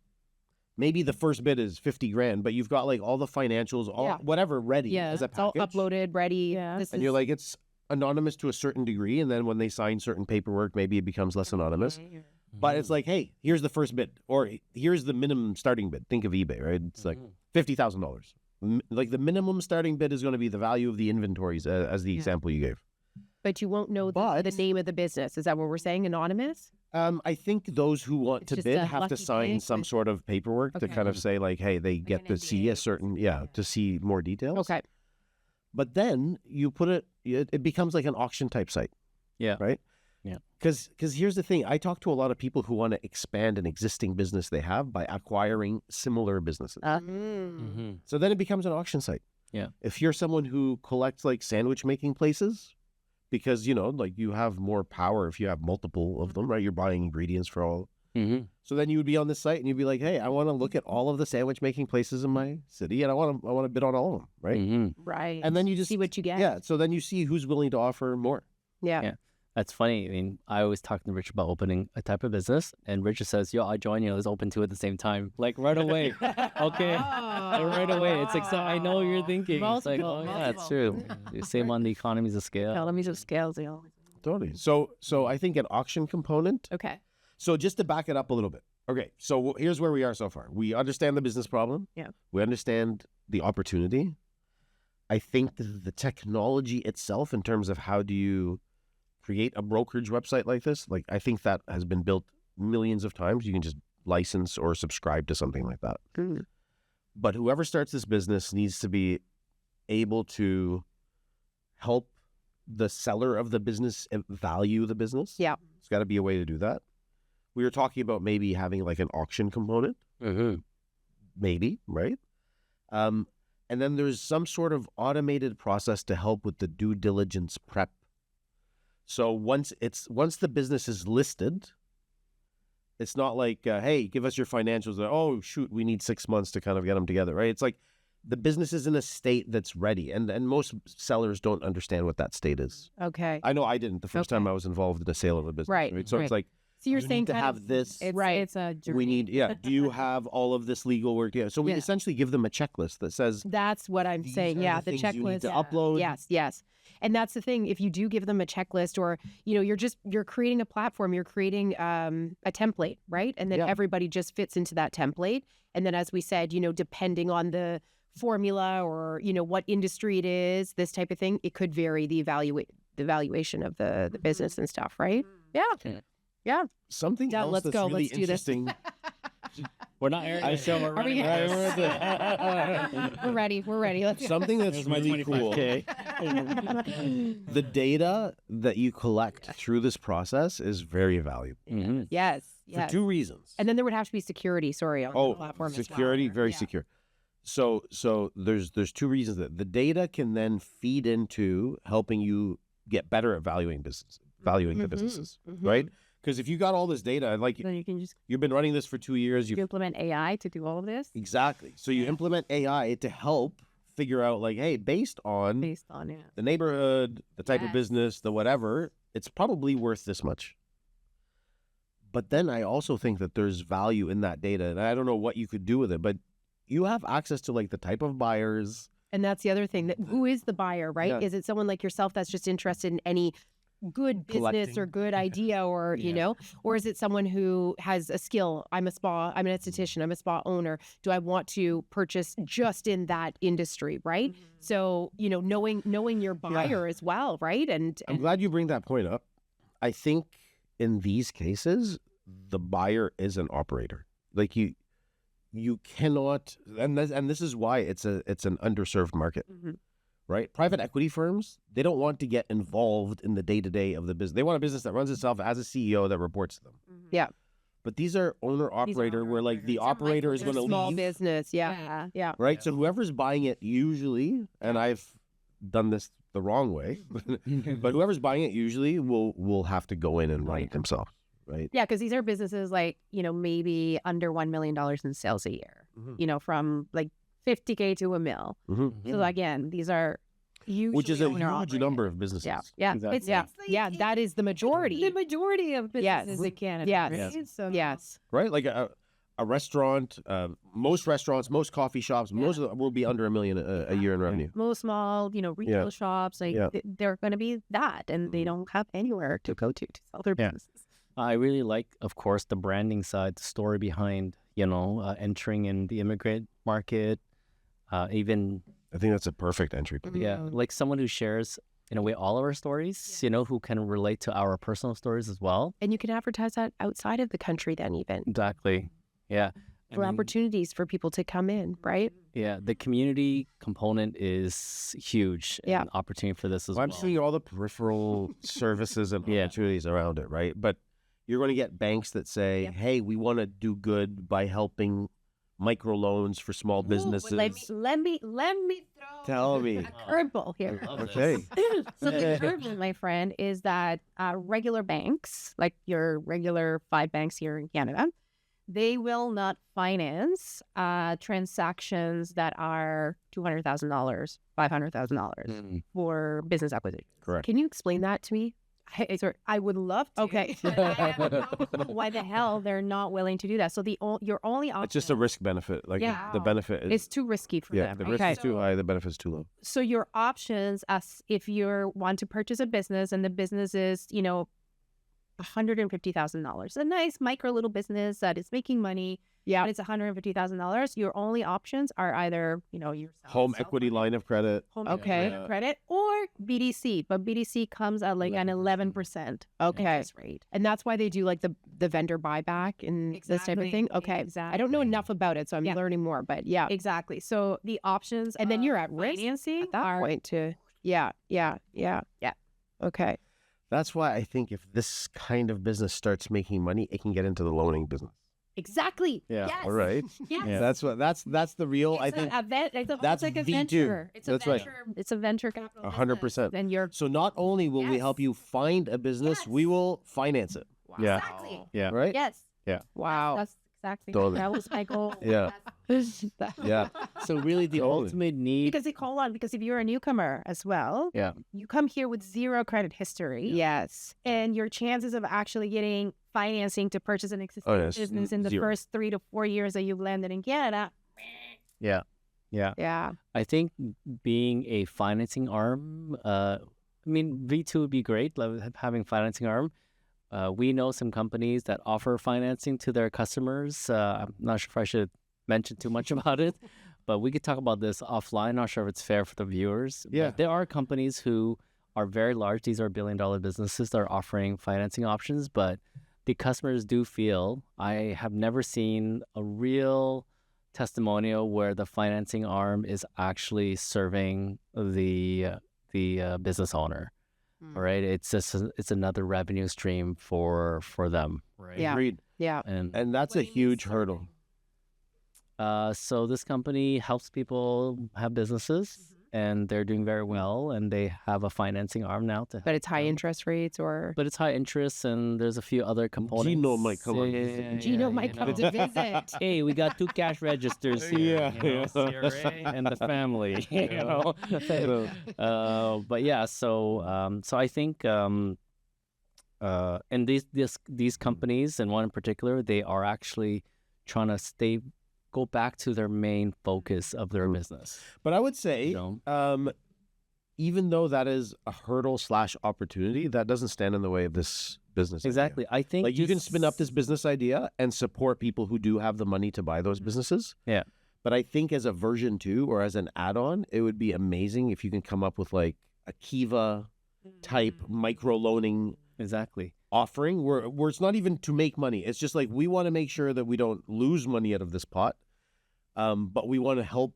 maybe the first bid is 50 grand, but you've got like all the financials, all Yeah. whatever ready Yeah. as a It's all package. uploaded, ready. Yeah. This And is, you're like, it's anonymous to a certain degree. And then when they sign certain paperwork, maybe it becomes less anonymous. But it's like, hey, here's the first bid, or here's the minimum starting bid. Think of eBay, right? It's like $50,000. Like, the minimum starting bid is going to be the value of the inventories, as the example you gave. but you won't know the But- name of the business. Is that what we're saying? Anonymous? I think those who want It's to just bid a have to lucky sign pick some with- sort of paperwork to Okay. kind of say like, hey, they get to see a certain, to see more details. Okay. But then you put it becomes like an auction type site. Yeah. Right? Yeah. Because here's the thing. I talk to a lot of people who want to expand an existing business they have by acquiring similar businesses. Mhm. So then it becomes an auction site. Yeah. If you're someone who collects like sandwich making places, because, like you have more power if you have multiple of them, right? You're buying ingredients for all. Mhm. So then you would be on this site and you'd be like, hey, I want to look at all of the sandwich making places in my city and I want to bid on all of them, right? Mhm. Right. And then you just see what you get. Yeah. So then you see who's willing to offer more. Yeah. Yeah. That's funny. I mean, I always talk to Rich about opening a type of business, and Richard says, "Yo, I join you. Let's open two at the same time, like right away." Okay, right away. It's like, so I know what you're thinking. It's like, Multiple, oh yeah, it's true. You save on the economies of scale. Economies of scales. They always. Totally. So I think an auction component. Okay. So just to back it up a little bit. Okay. So here's where we are so far. We understand the business problem. Yeah. We understand the opportunity. I think the technology itself, in terms of how do you create a brokerage website like this, like I think that has been built millions of times. You can just license or subscribe to something like that. Mm. But whoever starts this business needs to be able to help the seller of the business value the business. Yeah. It's got to be a way to do that. We were talking about maybe having like an auction component, Mhm. maybe, right? And then there's some sort of automated process to help with the due diligence prep. So once the business is listed, it's not like, hey, give us your financials. Oh, shoot, we need 6 months to kind of get them together, right? It's like the business is in a state that's ready. And most sellers don't understand what that state is. Okay. I know I didn't the first time Okay. I was involved in the sale of a business. Right, So right. it's like, So you're you saying need to kind have of, this. It's, Right. It's a journey. We need, do you have all of this legal work? Yeah. So we Yeah. essentially give them a checklist that says, that's what I'm these saying. are Yeah. the The things you need checklist. to upload. Yes. Yes. And that's the thing. If you do give them a checklist, or, you're creating a platform, you're creating a template, right? And then Yeah. everybody just fits into that template. And then, as we said, depending on the formula or, what industry it is, this type of thing, it could vary the valuation of the business and stuff, right? Yeah. Yeah. Something Yeah, else let's that's go. really Let's do this. interesting. We're not airing the show. We're Are we- running We're this. ready. We're ready. Let's go. Something that's There's my really cool. 25K. The data that you collect through this process is very valuable Mhm. Yes. for Yes. two reasons. And then there would have to be security, on the platform security, as well. very Yeah. secure. So there's two reasons that the data can then feed into helping you get better at valuing the Mhm, businesses, mhm. right? Because if you got all this data, like Then you can just you've been running this for 2 years, you implement AI to do all of this exactly. So you implement AI to help figure out, like, hey, based on based on the neighborhood, the type of Yes. business, the whatever, it's probably worth this much. But then I also think that there's value in that data, and I don't know what you could do with it, but you have access to like the type of buyers. And that's the other thing, that who is the buyer, right? Yeah. Is it someone like yourself that's just interested in any good business Collecting. or good idea, or, or is it someone who has a skill? I'm an esthetician, I'm a spa owner. Do I want to purchase just in that industry, right? So, knowing your buyer as well, right? And I'm glad you bring that point up. I think in these cases, the buyer is an operator. Like you cannot, and this is why it's an underserved market, right? Private equity firms, they don't want to get involved in the day-to-day of the business. They want a business that runs itself, as a CEO that reports to them. Yeah. But these are owner-operator, where like the operator is going to Small leave, business. Yeah. Yeah. right? So whoever's buying it usually, and I've done this the wrong way, but whoever's buying it usually will have to go in and run it themselves, right? Yeah, because these are businesses like, maybe under $1 million in sales a year, from like 50K to $1 million. So again, these are usually Which is a huge owner-operated. number of businesses. Yeah. Exactly. It's Yeah. like- Yeah. That is the majority. The majority of Yes. businesses in Canada. Yes. Right? So, Yes. Right? Like a restaurant, most restaurants, most coffee shops, most of them will be under $1 million a year in revenue. most small, retail shops, like they're going to be that, and they don't have anywhere to go to sell their Yeah. businesses. I really like, of course, the branding side, the story behind, entering in the immigrant market, even, I think that's a perfect entry point. like someone who shares, in a way, all of our stories, who can relate to our personal stories as well. And you can advertise that outside of the country then even Exactly. Yeah. for opportunities for people to come in, right? Yeah, the community component is huge. Yeah. An opportunity for this as I'm well. seeing all the peripheral services and opportunities around it, right? But you're going to get banks that say, hey, we want to do good by helping microloans for small businesses. Let me throw Tell me. a curveball here. Okay. So the curveball, my friend, is that regular banks, like your regular 5 banks here in Canada, they will not finance transactions that are $200,000, $500,000 for business acquisition. Correct. Can you explain that to me? I would love to. Okay. But I have no clue why the hell they're not willing to do that. So your only option. It's just a risk benefit. Like the benefit is It's too risky for them. the risk right? is too high, the benefit is too low. So your options, as if you want to purchase a business and the business is, $150,000, a nice micro little business that is making money. Yeah. And it's $150,000. Your only options are either, your Home equity line of credit. home Okay. equity line of credit, or BDC. But BDC comes at like an 11% Okay. interest rate. And that's why they do like the vendor buyback and this type of Exactly. thing. Okay. I don't know enough about it, so I'm Yeah. learning more, but yeah. Exactly. So the options, And then you're of at risk financing At that are point to yeah. Okay. That's why I think if this kind of business starts making money, it can get into the loaning business. exactly. Yeah. Yes. All right. Yes. Yeah. That's the real. It's I think that's like a V2. venture. It's a That's right. venture. It's a venture capital. 100%. And you're so. Not only will we Yes. help you find a business, we will finance it. Yeah. exactly. Yeah. Right. Yes. Wow. That's exactly. Totally. That was my goal. Yeah. Yeah. So really the Totally. ultimate need. Because if you're a newcomer as well, Yeah. you come here with zero credit history. Yes. And your chances of actually getting financing to purchase an existing yes, business in the zero. first 3 to 4 years that you've landed in Canada. Yeah. Yeah. Yeah. I think being a financing arm, V2 would be great, like having financing arm. We know some companies that offer financing to their customers. I'm not sure if I should mention too much about it, but we could talk about this offline. Not sure if it's fair for the viewers. Yeah. But there are companies who are very large. These are billion-dollar businesses that are offering financing options, but the customers do feel, I have never seen a real testimonial where the financing arm is actually serving the business owner. All right, it's just it's another revenue stream for them. Right. Yeah. Agreed. Yeah. And that's a huge hurdle. So this company helps people have businesses, and they're doing very well, and they have a financing arm now to. But it's high them. interest rates or But it's high interest, and there's a few other components. Gino might come on visit. Gino might come to visit. Hey, we got 2 cash registers here. Yeah, CRA and the family. But yeah, so I think, and these companies, and one in particular, they are actually trying to go back to their main focus of their business. But I would say, You know? even though that is a hurdle / opportunity, that doesn't stand in the way of this business. idea. Exactly. I think Like you can spin up this business idea and support people who do have the money to buy those businesses. Yeah. But I think as a version 2 or as an add-on, it would be amazing if you can come up with like a Kiva type micro loaning Exactly. offering where it's not even to make money. It's just like we want to make sure that we don't lose money out of this pot. but we want to help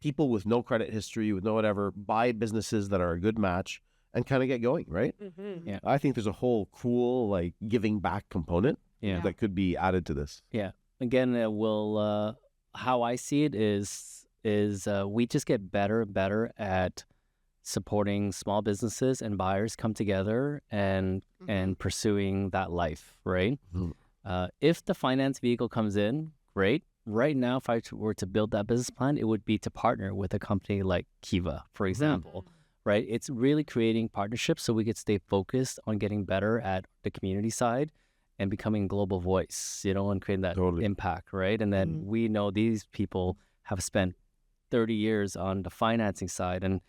people with no credit history, with no whatever, buy businesses that are a good match and kind of get going, right? Mm-hmm. Yeah. I think there's a whole cool like giving back component that could be added to this. Yeah. Again, how I see it is we just get better and better at supporting small businesses and buyers come together and pursuing that life, right? Mhm. If the finance vehicle comes in, great. Right now, if I were to build that business plan, it would be to partner with a company like Kiva, for example, right? It's really creating partnerships so we could stay focused on getting better at the community side and becoming a global voice, and creating that Totally. impact, right? And then we know these people have spent 30 years on the financing side and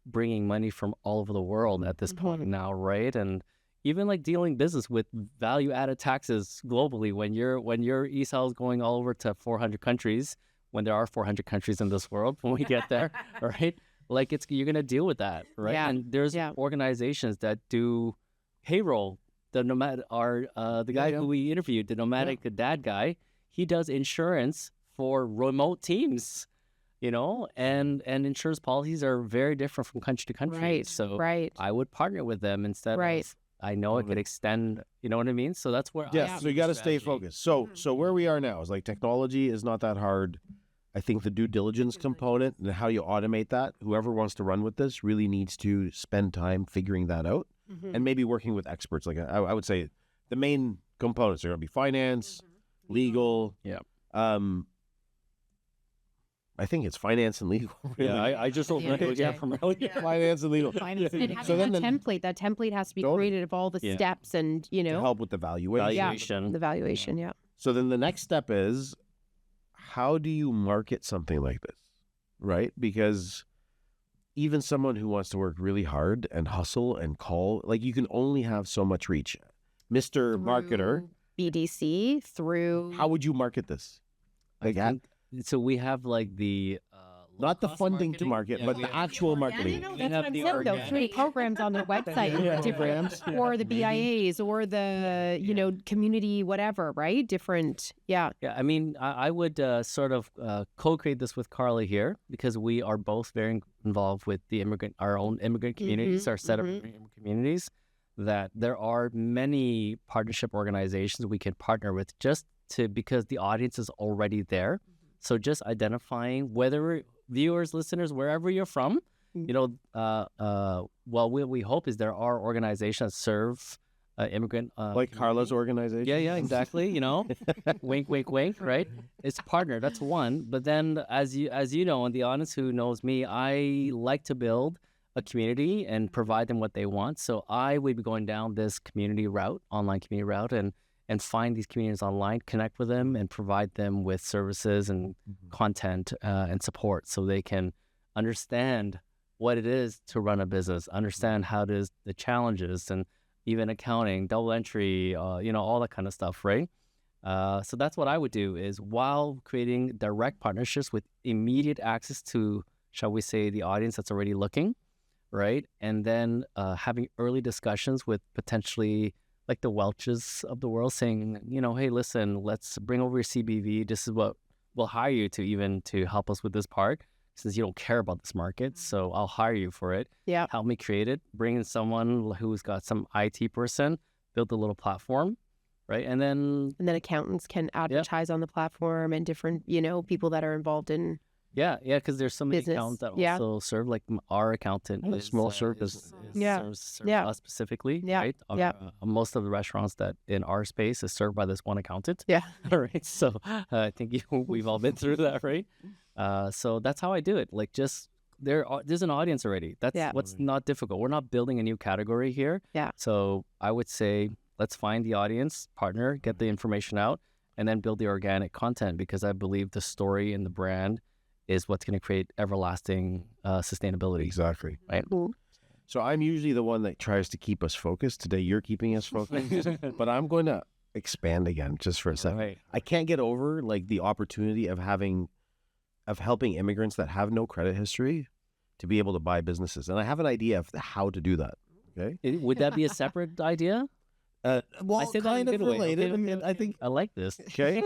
bringing money from all over the world at this point now, right? And even like dealing business with value-added taxes globally when your e-sale is going all over to 400 countries, when there are 400 countries in this world, when we get there, right? Like you're gonna deal with that, right? Yeah. And there's organizations that do payroll. The nomad, the guy who we interviewed, the nomadic dad guy, he does insurance for remote teams. And insurance policies are very different from country to country. Right. So Right. I would partner with them instead of, I know it could extend, you know what I mean? So that's where So you got to stay focused. So where we are now is like technology is not that hard. I think the due diligence component and how you automate that, whoever wants to run with this really needs to spend time figuring that out and maybe working with experts. Like I would say the main components are going to be finance, legal. Yeah. I think it's finance and legal. Really. Yeah, I just don't from earlier. Finance and legal. And having So then that template has to be created of all the steps and, to help with the valuation. the valuation, So then the next step is, how do you market something like this, right? Because even someone who wants to work really hard and hustle and call, like you can only have so much reach. Mr. Marketer, BDC through. how would you market this? Like, So we have like the not the funding to market, but the actual marketing. That's what I'm saying, though. Through programs on their website, different, or the BIAs, or the community whatever, right? Different, Yeah, I mean, I would sort of co-create this with Karla here because we are both very involved with our own immigrant communities, our set of immigrant communities. That there are many partnership organizations we can partner with because the audience is already there. So just identifying whether viewers, listeners, wherever you're from, what we hope is there are organizations that serve immigrant. Like Karla's organization? Yeah, exactly. Wink, wink, wink, right? It's partner. That's one. But then as you know, and the audience who knows me, I like to build a community and provide them what they want. So I would be going down this community route, online community route, and find these communities online, connect with them, and provide them with services and content and support so they can understand what it is to run a business, understand how it is, the challenges, and even accounting, double entry, all that kind of stuff, right? So that's what I would do is while creating direct partnerships with immediate access to, shall we say, the audience that's already looking, right? And then having early discussions with potentially like the Welches of the world saying, hey, listen, let's bring over your CBV. This is what we'll hire you to help us with this part since you don't care about this market. So I'll hire you for it. Yeah. Help me create it. Bring in someone who's got some IT person, build a little platform, right? And then accountants can advertise on the platform and different, people that are involved in. Yeah, because there's so many business. accountants that also serve, like our accountant is small service. Serves us specifically, right? Most of the restaurants that in our space is served by this one accountant. Yeah. All right. So I think we've all been through that, right? So that's how I do it. Like there's an audience already. That's what's not difficult. We're not building a new category here. Yeah. So I would say let's find the audience, partner, get the information out, and then build the organic content because I believe the story and the brand is what's going to create everlasting sustainability. Exactly. Right. So I'm usually the one that tries to keep us focused. Today you're keeping us focused, but I'm going to expand again just for a second. Right. I can't get over like the opportunity of helping immigrants that have no credit history to be able to buy businesses. And I have an idea of how to do that. Okay. Would that be a separate idea? Well, I said that kind in a of good way. related. Okay, I mean, I think. I like this. Okay.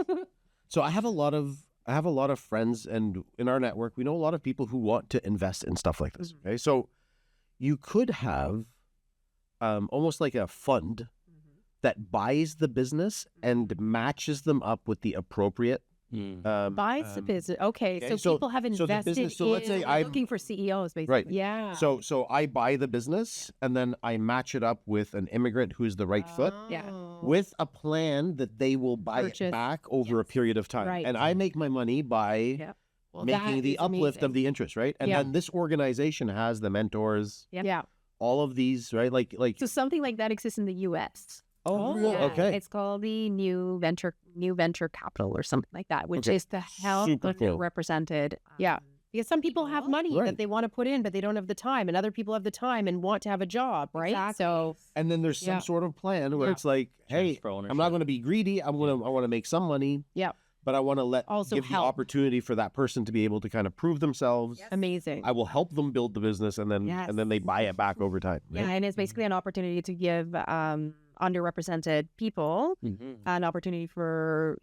So I have a lot of I have a lot of friends, and in our network, we know a lot of people who want to invest in stuff like this. Okay, so you could have almost like a fund that buys the business and matches them up with the appropriate. Buys the business. Okay, okay, so people have so the invested business- so let's say in I'm- Looking for CEOs, basically. Right. yeah. So I buy the business and then I match it up with an immigrant who's the right fit Yeah. Oh. with a plan that they will buy Purchase. it back over a period of time. Right. And I make my money by Yeah. Well, making that the is uplift of amazing. the interest, right? And Yeah. then this organization has the mentors, Yeah. all of these, right? Like So something like that exists in the U.S. Oh, really? yeah. Okay. It's called the new venture capital or something like that, which Okay. is to help Super cool. underrepresented. Yeah. Because some people have people. money Right. that they want to put in, but they don't have the time, and other people have the time and want to have a job, right? Exactly. So And then there's some Yeah. sort of plan where Yeah. it's like, hey, Transfer I'm not ownership. going to be greedy. I want to make some money. Yeah. But I want to Also give the help. opportunity for that person to be able to kind of prove themselves. amazing. I will help them build the business, and then they buy it back over time. right? Yeah, and it's basically an opportunity to give underrepresented people Mhm. an opportunity for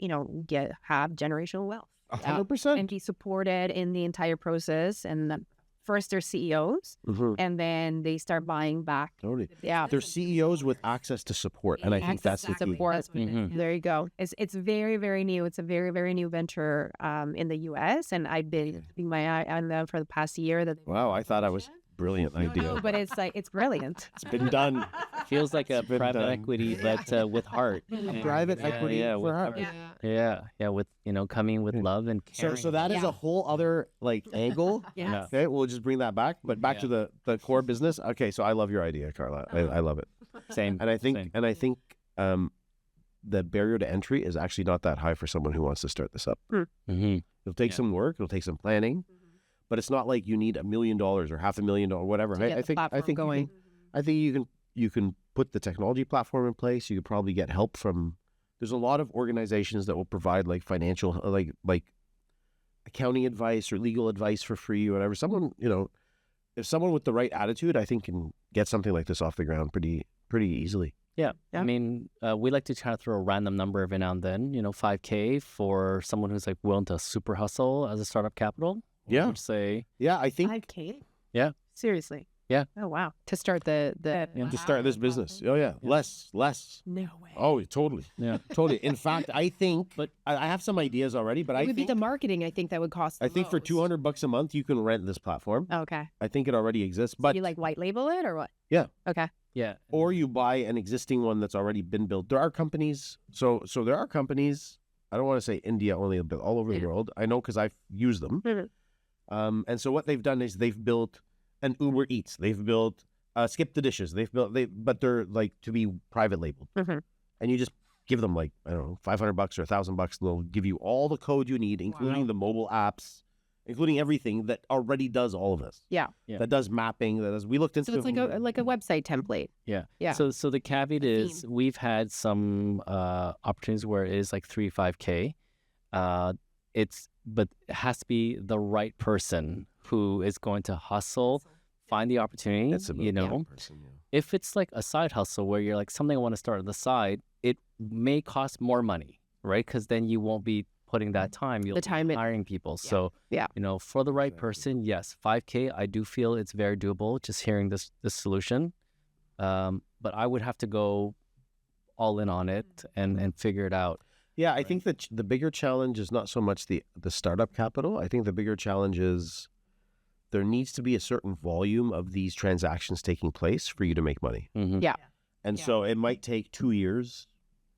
have generational wealth 100%. and be supported in the entire process. And first they're CEOs, Mhm. and then they start buying back. Totally. Yeah. They're CEOs with access to support, and I think that's the Exactly. key. Support. That's what it is. Mhm. There you go. It's very, very new. It's a very, very new venture in the U.S. And I've been keeping my eye on them for the past year. Wow, I thought I was brilliant idea. No, but it's brilliant. It's been done. Feels like a been private done. equity, but with heart. Private Yeah, equity yeah, for with heart. Yeah, with coming with love and caring. So that is Yeah. a whole other like angle. Yeah. Okay, we'll just bring that back. But back to the core business. Okay, so I love your idea, Karla. I love it. Same. And I think same. the barrier to entry is actually not that high for someone who wants to start this up. Mhm. It'll take Yeah. some work. It'll take some planning. But it's not like you need $1 million or $500,000 or whatever. To right? get I the think platform going. I think you can put the technology platform in place. You could probably get help from. There's a lot of organizations that will provide like financial like accounting advice or legal advice for free or whatever. Someone if someone with the right attitude, I think can get something like this off the ground pretty easily. Yeah. Yeah. I mean, we like to try to throw a random number every now and then, $5K for someone who's like willing to super hustle as a startup capital. Yeah. I would say, Yeah, I think 5K? Yeah. Seriously? Yeah. Oh, wow. To start the Yeah. to start this business. Oh yeah, less. No way. Oh, totally. yeah. Totally. In fact, I think, but I have some ideas already. But it I would think be the marketing, I think, that would cost. I think for $200 a month, you can rent this platform. Okay. I think it already exists, but You like white label it or what? Yeah. Okay. Yeah. or you buy an existing one that's already been built. There are companies. So there are companies. I don't want to say India only, but all over the world. I know because I've used them. Mhm. And so what they've done is they've built an Uber Eats. They've built Skip the Dishes. But they're like to be private labeled. Mhm. And you just give them like, I don't know, $500 or $1,000. They'll give you all the code you need, including the mobile apps, including everything that already does all of this. Yeah. Yeah. That does mapping. That does. We looked into. So it's like a website template. Yeah. Yeah. So the caveat A is we've had some opportunities where it is like 3-5K. But it has to be the right person who is going to hustle, find the opportunity. That's about person, yeah. If it's like a side hustle where you're like something I want to start on the side, it may cost more money, right? Because then you won't be putting that time. You'll The time be it- hiring people. So Yeah. for the right Exactly. person, yes, 5K. I do feel it's very doable. Just hearing this solution, but I would have to go all in on it and figure it out. Yeah, I think that the bigger challenge is not so much the startup capital. I think the bigger challenge is there needs to be a certain volume of these transactions taking place for you to make money. Mhm. Yeah. And so it might take 2 years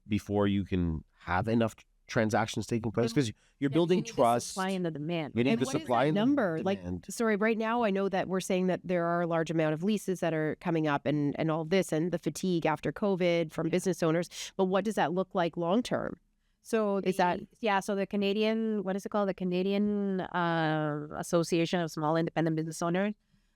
before you can have enough transactions taking place because you're building trust. Supply and the demand. You need And the what is supply that and the number? Like, demand. sorry, right now I know that we're saying that there are a large amount of leases that are coming up and all this and the fatigue after COVID from business owners. But what does that look like long term? So Is that- so the Canadian, what is it called? The Canadian Association of Small Independent Business Owners,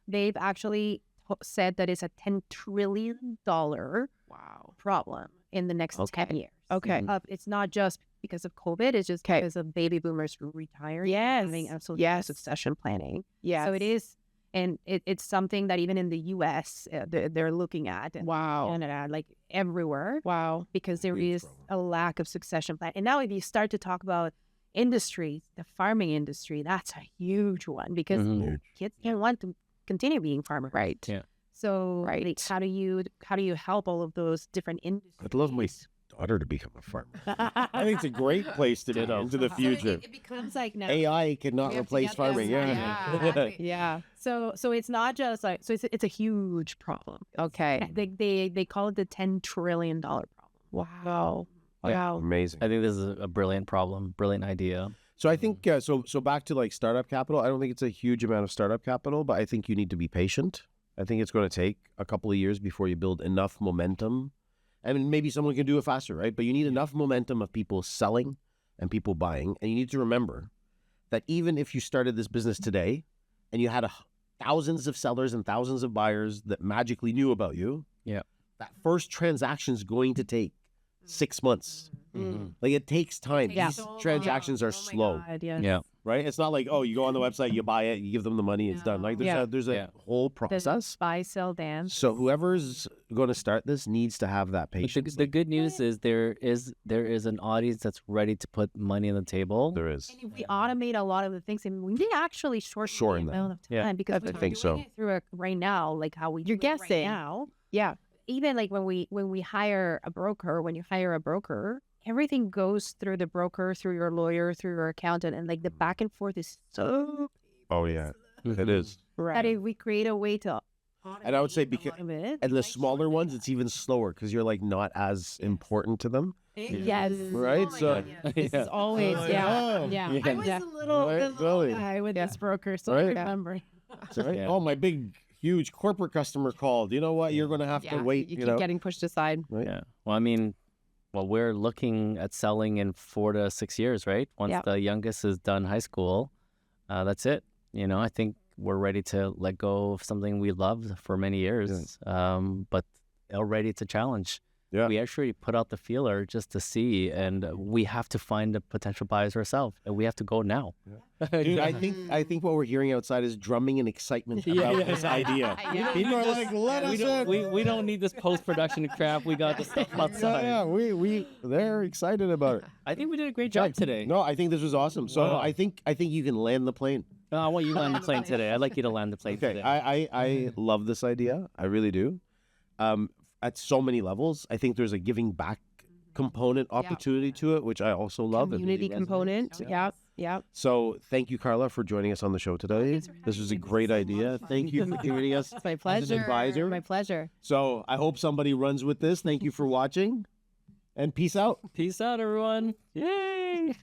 they've actually said that it's a $10 trillion Wow. problem in the next 10 years. Okay. It's not just because of COVID, it's just because of baby boomers retiring. Yes. Having absolute Yes. succession planning. Yeah. So it is, and it's something that even in the US, they're looking at, and Wow. Canada, like everywhere, Wow. because there Huge is problem. a lack of succession plan. And now if you start to talk about, industry, the farming industry, that's a huge one because Mhm. kids don't want to continue being farmers. Right. Yeah. So Right. like, how do you help all of those different industries? I'd love my daughter to become a farmer. I think it's a great place to be Ditto. into the So future. it becomes like now. AI cannot we have to replace get farming. this- Yeah. exactly. Yeah. So it's not just like it's a huge problem. Okay. They call it the $10 trillion problem. Wow. Yeah. Wow. Amazing. I think this is a brilliant problem, brilliant idea. So I think so back to like startup capital. I don't think it's a huge amount of startup capital, but I think you need to be patient. I think it's going to take a couple of years before you build enough momentum. I mean, maybe someone can do it faster, right? But you need enough momentum of people selling and people buying. And you need to remember that even if you started this business today and you had thousands of sellers and thousands of buyers that magically knew about you, Yeah. that first transaction is going to take 6 months. Mhm. Like it takes time. Yeah. These transactions are slow, Yeah. right? It's not like, oh, you go on the website, you buy it, you give them the money, it's done. Like there's a Yeah. whole There's process. buy, sell, dance. So whoever's going to start this needs to have that But patience. the good news is there is an audience that's ready to put money on the table. There is. And if we automate a lot of the things, and we may actually shorten the that. amount of time Yeah. because I we're think so. doing it through right now, like how we You're do it right guessing. now. Yeah. Even like when we hire a broker, everything goes through the broker, through your lawyer, through your accountant, and like the back and forth is so Oh yeah, it is. that Right. if we create a way to And I would say automate a because lot of it, and the like, smaller ones, it's even slower because you're like not as important to them. Yes. Right? Oh my So- God, yeah. This Yeah. is always, Oh, yeah. yeah. Yeah. I was a little, Right, the little totally. guy with this broker, so Right. I remember. Right? Yeah. Oh, my big, huge corporate customer called. You know what? You're going to have to Yeah. wait. You You keep know, getting pushed aside. right? Yeah. Well, I mean, we're looking at selling in 4 to 6 years, right? Once Yep. the youngest is done high school, that's it. You know, I think we're ready to let go of something we loved for many years, but already it's a challenge. Yeah. We actually put out the feeler just to see, and we have to find the potential buyers ourselves, and we have to go now. Dude, I think what we're hearing outside is drumming and excitement about this idea. Yeah. People are like, let us in. we don't need this post-production crap. We got the stuff outside. Yeah, they're excited about it. I think we did a great job today. No, I think this was awesome. So Wow. I think you can land the plane. No, I want you to land the plane today. I'd like you to land the plane Okay, today. I love this idea. I really do. At so many levels, I think there's a giving back component opportunity to it, which I also love. It really Community resonates. component. Yeah. Yeah. So thank you, Karla, for joining us on the show today. This was a great idea. Thank you for joining us. It's my As an pleasure. advisor. My pleasure. So I hope somebody runs with this. Thank you for watching, and peace out. Peace out, everyone. Yay!